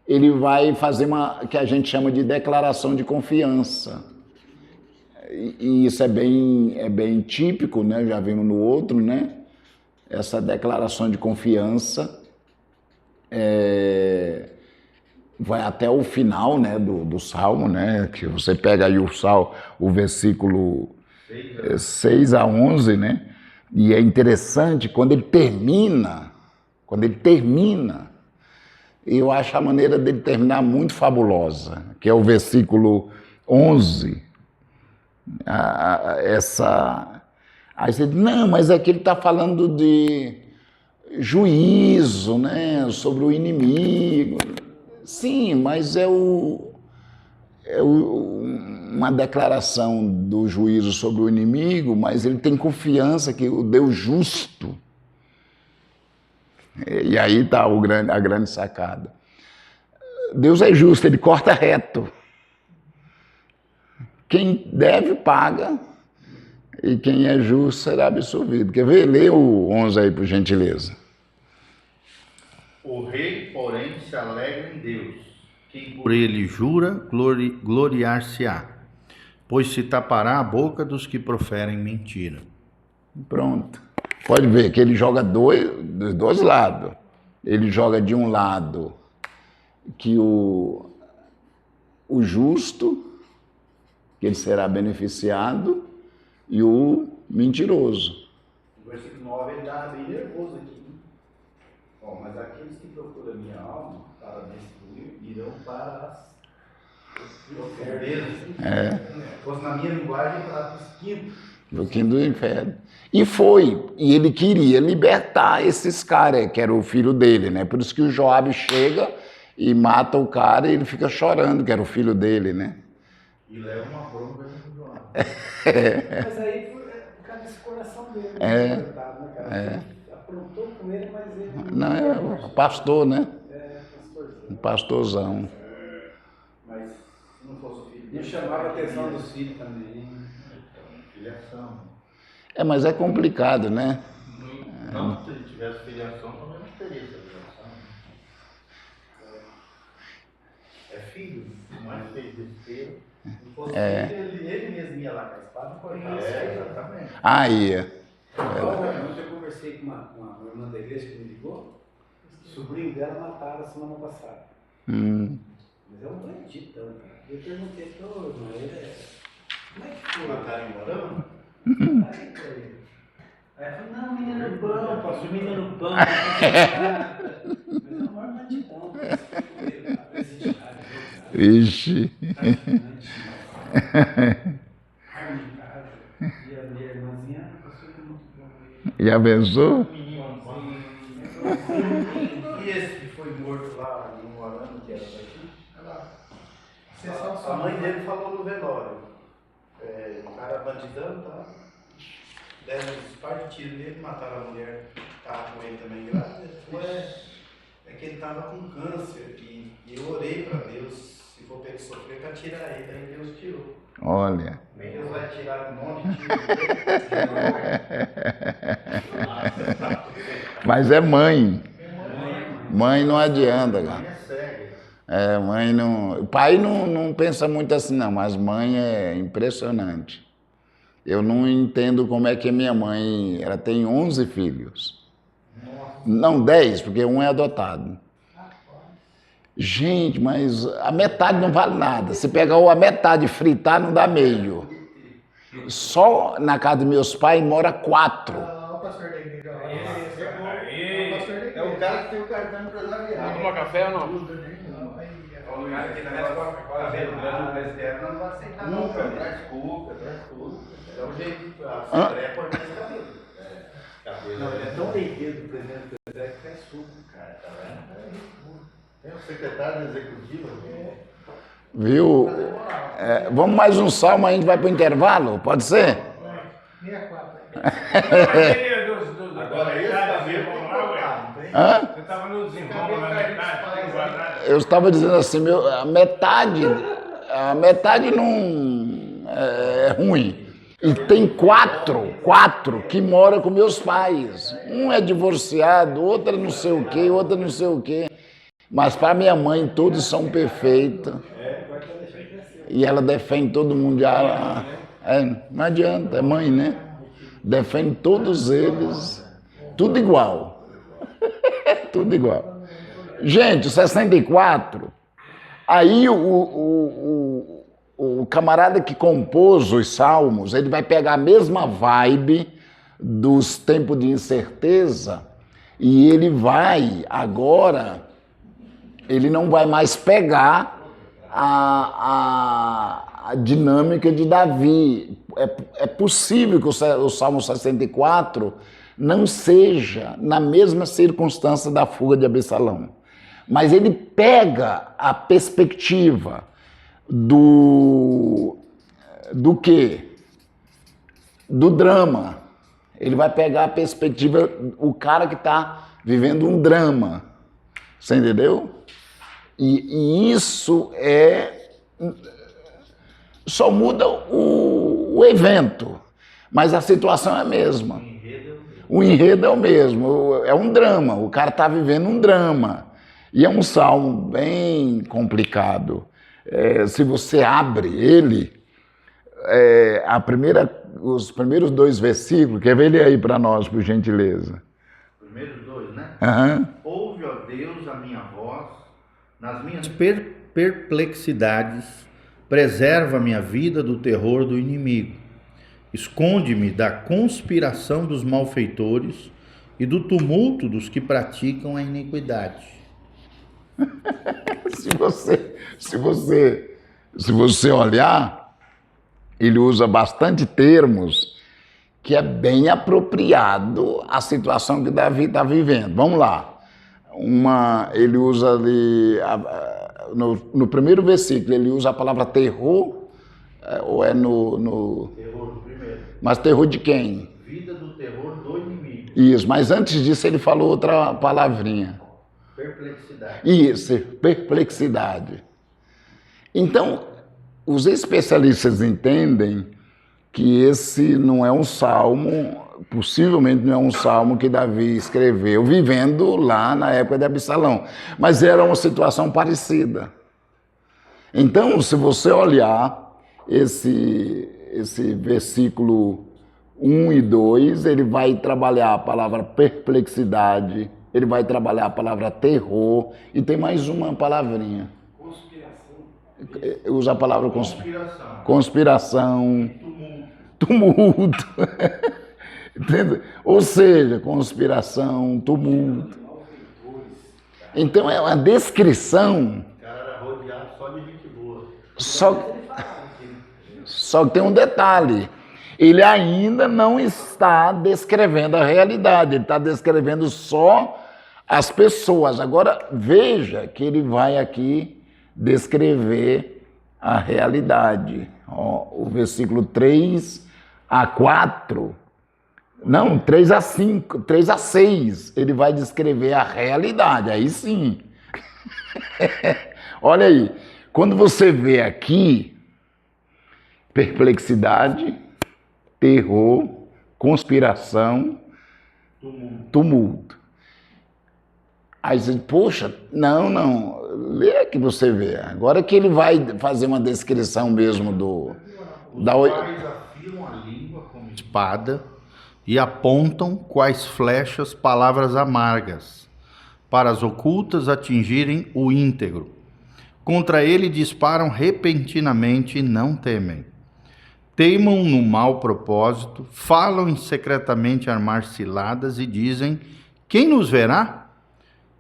ele vai fazer uma que a gente chama de declaração de confiança. E isso é bem típico, né? Já vimos no outro, né? Essa declaração de confiança vai até o final, né, do Salmo, né? Que você pega aí o versículo 6 a 11, né? E é interessante, quando ele termina, eu acho a maneira dele terminar muito fabulosa, que é o versículo 11. Aí você diz, não, mas aqui ele está falando de juízo, né, sobre o inimigo. Sim, mas uma declaração do juízo sobre o inimigo, mas ele tem confiança que o Deus justo. E aí está a grande sacada. Deus é justo, ele corta reto. Quem deve, paga, e quem é justo será absolvido. Quer ver? Lê o 11 aí, por gentileza. O rei, porém, se alegra em Deus. Quem por ele jura, gloriar-se-á, pois se tapará a boca dos que proferem mentira. Pronto. Pode ver que ele joga dos dois lados. Ele joga de um lado que o justo, que ele será beneficiado, e o mentiroso. No versículo 9 ele está bem nervoso aqui. Bom, mas aqueles que procuram a minha alma para destruir irão para as profundezas. Se fosse na minha linguagem, para os quintos. Do quinto do inferno. E ele queria libertar esses caras, que era o filho dele, né? Por isso que o Joabe chega e mata o cara e ele fica chorando, que era o filho dele, né? E leva uma bronca no Joabe. Mas aí por causa desse coração dele. Aprontou com ele, mas ele... Não, é o pastor, né? Pastorzão. Um pastorzão. Mas se não fosse o filho Não dele... chamava a atenção dos filhos também. Filiação. Mas é complicado, né? Não, se ele tivesse filiação, também não teria essa filiação. É filho, não é filho besteira. Se fosse filho, ele mesmo ia lá com a espada e cortava. Exatamente. Aí. Ontem eu conversei com uma irmã da igreja que me ligou. O sobrinho dela mataram a semana passada. Mas é um bandidão, cara. Eu perguntei para o irmão, como é que foi? Mataram em Morão? Aí foi. Aí eu falei, não, menina no pão, passou menina no pão. Mas é o maior bandidão. Ixi. Arma de casa. E a minha irmãzinha passou muito bom. E abençoou? E esse que foi morto lá em Morão, que era daqui? A mãe dele falou no velório. O cara bandidão, tá? Deram uns par de tiros nele, mataram a mulher, estava com ele também grávida. É que ele estava com câncer e eu orei para Deus, se for para ele sofrer, para tirar ele, aí Deus tirou. Olha. Deus vai tirar um monte de tiro dele. Mas é mãe. Mãe não adianta, cara. Mãe não. O pai não pensa muito assim, não, mas mãe é impressionante. Eu não entendo como é que minha mãe. Ela tem 11 filhos. Não, 10, porque um é adotado. Gente, mas a metade não vale nada. Se pegar a metade e fritar, não dá meio. Só na casa dos meus pais mora 4. O pastor da igreja. É o cara que tem o cartão empresarial. Vamos tomar café ou não? O cara que tá cabelo grande no presbitério não vai aceitar nunca. Traz cuca, traz tudo. É o jeito, a André pode ter esse cabelo. Não, ele é tão leiteiro do presidente do exército que é suco, cara. Tá vendo? Tem o secretário executivo aqui. Viu? Vamos mais um salmo, a gente vai para o intervalo? Pode ser? 64. Agora esse cabelo vamos lá, ué. Hã? Você estava no desenrolo na metade, tem quadrado. Eu estava dizendo assim, a metade não é ruim. E tem quatro que moram com meus pais. Um é divorciado, outro é não sei o quê, outro é não sei o quê. Mas para minha mãe todos são perfeitos. E ela defende todo mundo. Não adianta, é mãe, né? Defende todos eles, tudo igual. Tudo igual. Gente, 64, aí o camarada que compôs os salmos, ele vai pegar a mesma vibe dos tempos de incerteza e ele vai agora, ele não vai mais pegar a dinâmica de Davi. É possível que o Salmo 64 não seja na mesma circunstância da fuga de Absalão, mas ele pega a perspectiva do quê? Do drama. Ele vai pegar a perspectiva, o cara que está vivendo um drama. Você entendeu? E isso só muda o evento, mas a situação é a mesma. O enredo é o mesmo, é um drama, o cara está vivendo um drama. E é um salmo bem complicado. Se você abre ele, os primeiros 2 versículos, quer ver ele aí para nós, por gentileza? Primeiros 2, né? Uhum. Ouve, ó Deus, a minha voz, nas minhas perplexidades, preserva a minha vida do terror do inimigo. Esconde-me da conspiração dos malfeitores e do tumulto dos que praticam a iniquidade. Se você olhar, ele usa bastante termos que é bem apropriado à situação que Davi está vivendo. Vamos lá. Ele usa ali, no primeiro versículo, ele usa a palavra terror, ou é no... Terror do primeiro. Mas terror de quem? Vida do terror do inimigo. Isso, mas antes disso ele falou outra palavrinha. Perplexidade. Isso, perplexidade. Então, os especialistas entendem que esse não é um salmo, possivelmente não é um salmo que Davi escreveu vivendo lá na época de Absalão, mas era uma situação parecida. Então, se você olhar esse versículo 1 e 2, ele vai trabalhar a palavra perplexidade, ele vai trabalhar a palavra terror, e tem mais uma palavrinha. Usa a palavra conspiração, tumulto. Entende? Ou seja, conspiração, tumulto. Então é uma descrição. O cara era rodeado só de gente boa. Só que tem um detalhe. Ele ainda não está descrevendo a realidade, ele está descrevendo só as pessoas. Agora, veja que ele vai aqui descrever a realidade. O versículo 3 a 4, não, 3 a 5, 3 a 6, ele vai descrever a realidade, aí sim. Olha aí, quando você vê aqui, perplexidade, terror, conspiração, tumulto. Aí você diz, poxa, não, lê que você vê. Agora que ele vai fazer uma descrição mesmo Os pais afiam a língua como espada e apontam quais flechas palavras amargas, para as ocultas atingirem o íntegro. Contra ele disparam repentinamente e não temem. Teimam no mau propósito, falam secretamente armar ciladas e dizem, quem nos verá?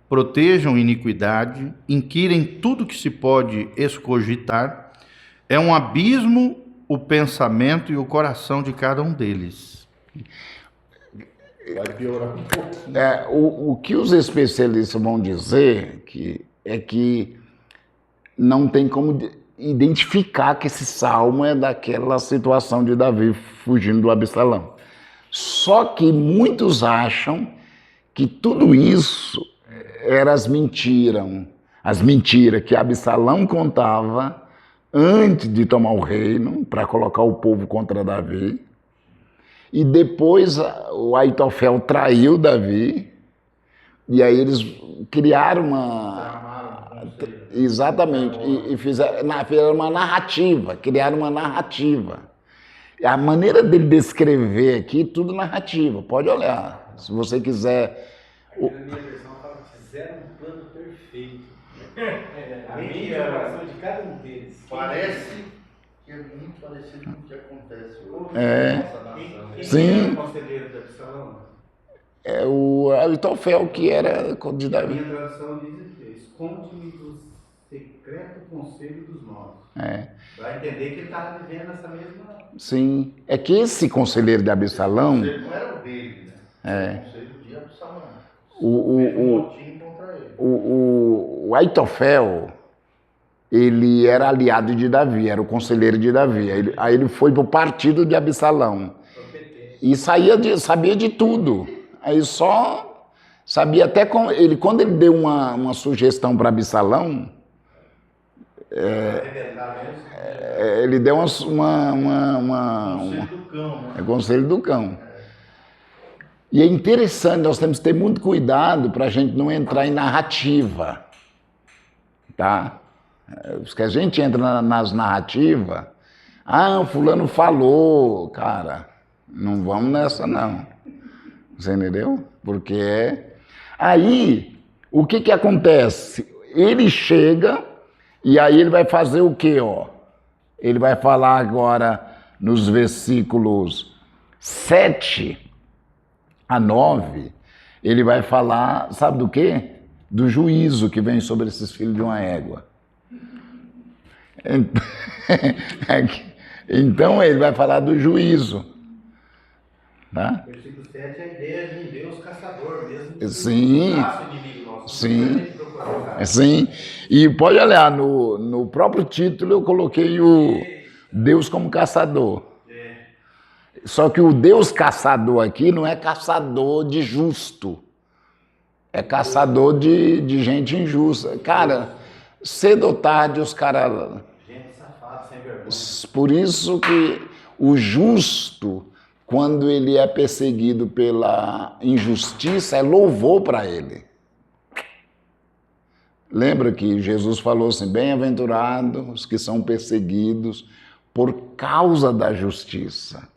Protejam iniquidade, inquirem tudo que se pode escogitar. É um abismo o pensamento e o coração de cada um deles. Vai piorar um pouco. O que os especialistas vão dizer é que não tem como identificar que esse salmo é daquela situação de Davi fugindo do Absalão. Só que muitos acham que tudo isso eram as mentiras que Absalão contava antes de tomar o reino, para colocar o povo contra Davi. E depois o Aitofel traiu Davi, e aí eles criaram Exatamente. E fizeram uma narrativa, criaram uma narrativa. A maneira dele descrever aqui, tudo narrativa. Pode olhar, se você quiser. Na minha versão fala que fizeram um plano perfeito. A mente e o coração de cada um deles. Parece que é muito parecido com o que acontece hoje É. na nossa nação. Sim. O conselheiro de Absalão? É o Aitofel, que era de A Davi. minha tradução diz: esconde-me do secreto conselho dos nobres. É. Vai entender que ele estava vivendo essa mesma. Sim. É que esse conselheiro de Absalão, O conselho não era o dele, né? É. O conselho de Absalão. o, Fez um o, motim contra ele. o Aitofel, ele era aliado de Davi, era o conselheiro de Davi. Aí ele foi para o partido de Absalão. E sabia de tudo. Aí só sabia até quando ele deu uma sugestão para Absalão, ele deu Conselho do cão, né? conselho do cão. E é interessante, nós temos que ter muito cuidado para a gente não entrar em narrativa, tá? Porque a gente entra nas narrativas, o fulano falou, cara, não vamos nessa não, você entendeu? Porque aí, o que acontece? Ele chega e aí ele vai fazer o quê, ó? Ele vai falar agora nos versículos 7 a 9, ele vai falar, sabe do quê? Do juízo que vem sobre esses filhos de uma égua. Então ele vai falar do juízo. Tá? Versículo 7 é a ideia de um Deus caçador mesmo. Sim. Caça o inimigo nosso. Sim. Sim. E pode olhar, no próprio título eu coloquei o Deus como caçador. Só que o Deus caçador aqui não é caçador de justo. É caçador de gente injusta. Cara, cedo ou tarde os caras... Gente safada, sem vergonha. Por isso que o justo, quando ele é perseguido pela injustiça, é louvor para ele. Lembra que Jesus falou assim, bem-aventurados os que são perseguidos por causa da justiça.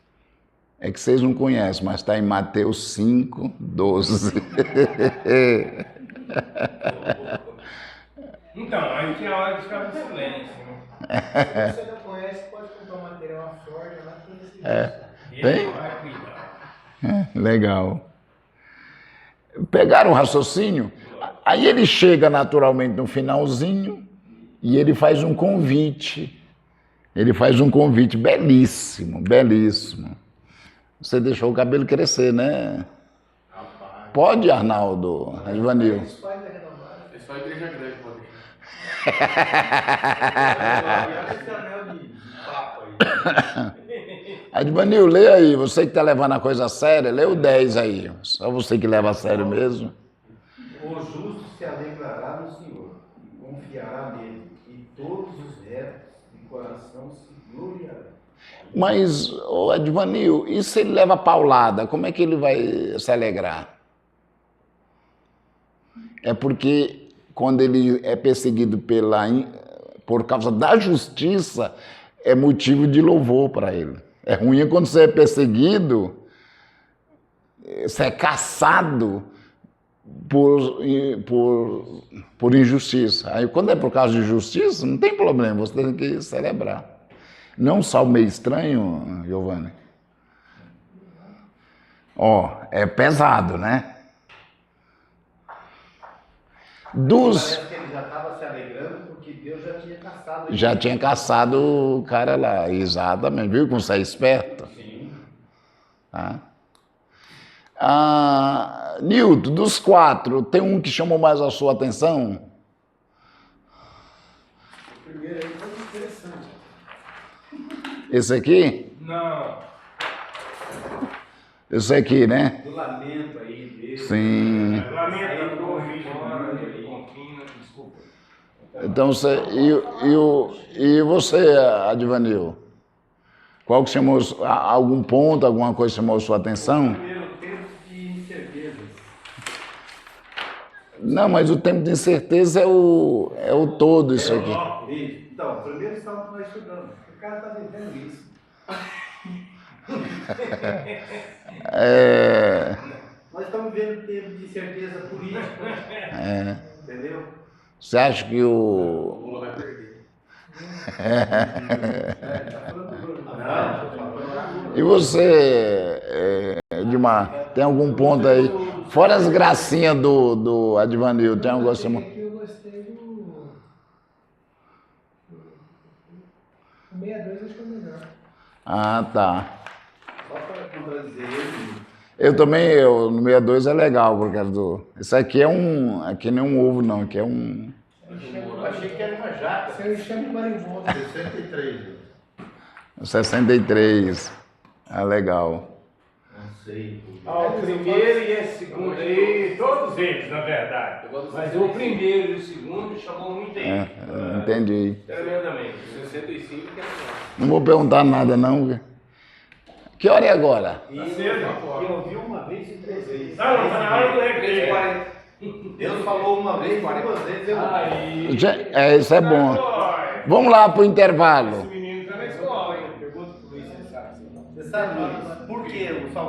É que vocês não conhecem, mas está em Mateus 5, 12. Então, aí tinha hora de ficar no silêncio. Se você não conhece, pode comprar um material à Ford lá que esse Tem? Vai cuidar. Legal. Pegaram o raciocínio? Aí ele chega naturalmente no finalzinho e ele faz um convite. Ele faz um convite belíssimo, belíssimo. Você deixou o cabelo crescer, né? Pode, Arnaldo, Ivanil. Os pais da Renomar. É só a igreja grande pode. Esse anel de papo aí. Advanil, lê aí, você que está levando a coisa a sério, lê o 10 aí. Só você que leva a sério mesmo. O justo se alegrará no Senhor, e confiará nele, e todos os retos de coração se gloriarão. Mas, Advanil, e se ele leva paulada, como é que ele vai se alegrar? É porque quando ele é perseguido por causa da justiça, é motivo de louvor para ele. É ruim quando você é perseguido, você é caçado por injustiça. Aí quando é por causa de justiça, não tem problema, você tem que celebrar. Não só o meio estranho, Giovanni? É pesado, né? Parece que ele já estava se alegrando porque Deus já tinha caçado ele. Já tinha caçado o cara lá, exatamente. Viu como você é esperto? Sim. Tá? Nilton, dos 4, tem um que chamou mais a sua atenção? O primeiro aí foi interessante. Esse aqui? Não. Esse aqui, né? Do lamento aí dele. Sim. Lamenta do convite fora, confina, desculpa. Então, e você, Advanil? Qual que chamou, algum ponto, alguma coisa chamou a sua atenção? Primeiro, tempo de incertezas. Não, mas o tempo de incerteza é o todo isso aqui. Isso. Então, primeiro estamos nós estudando. O cara está vivendo isso. Nós estamos vivendo tempo de incerteza política. Entendeu? Você acha que o... O Lula vai perder. Tá falando do Lula. E você, Edmar, tem algum ponto aí? Fora as gracinhas do Advanil, tem algum assim? Eu gostei do 62, acho que é o melhor. Ah, tá. Só para contradizer ele. Eu também, no 62 é legal, por causa do... Isso aqui aqui não é um ovo não, aqui é um... Eu achei que era uma jaca. Você chama de marimbondo. 63. 63. Ah, legal. Não sei. O primeiro e esse segundo aí, todos eles, na verdade. Mas o primeiro e o segundo chamou muita gente. Entendi. Tremendamente. 65 que era Não vou perguntar nada não. Que hora é agora? E eu vi uma vez e 3 vezes. Não, tá na hora do recreio. Deus falou uma vez, 2 vezes eu Aí. Isso é bom. Vamos lá pro intervalo. Esse menino tá na escola, hein? Pergunta pro Luiz, você sabe? Você sabe, Luiz, por que o Salmo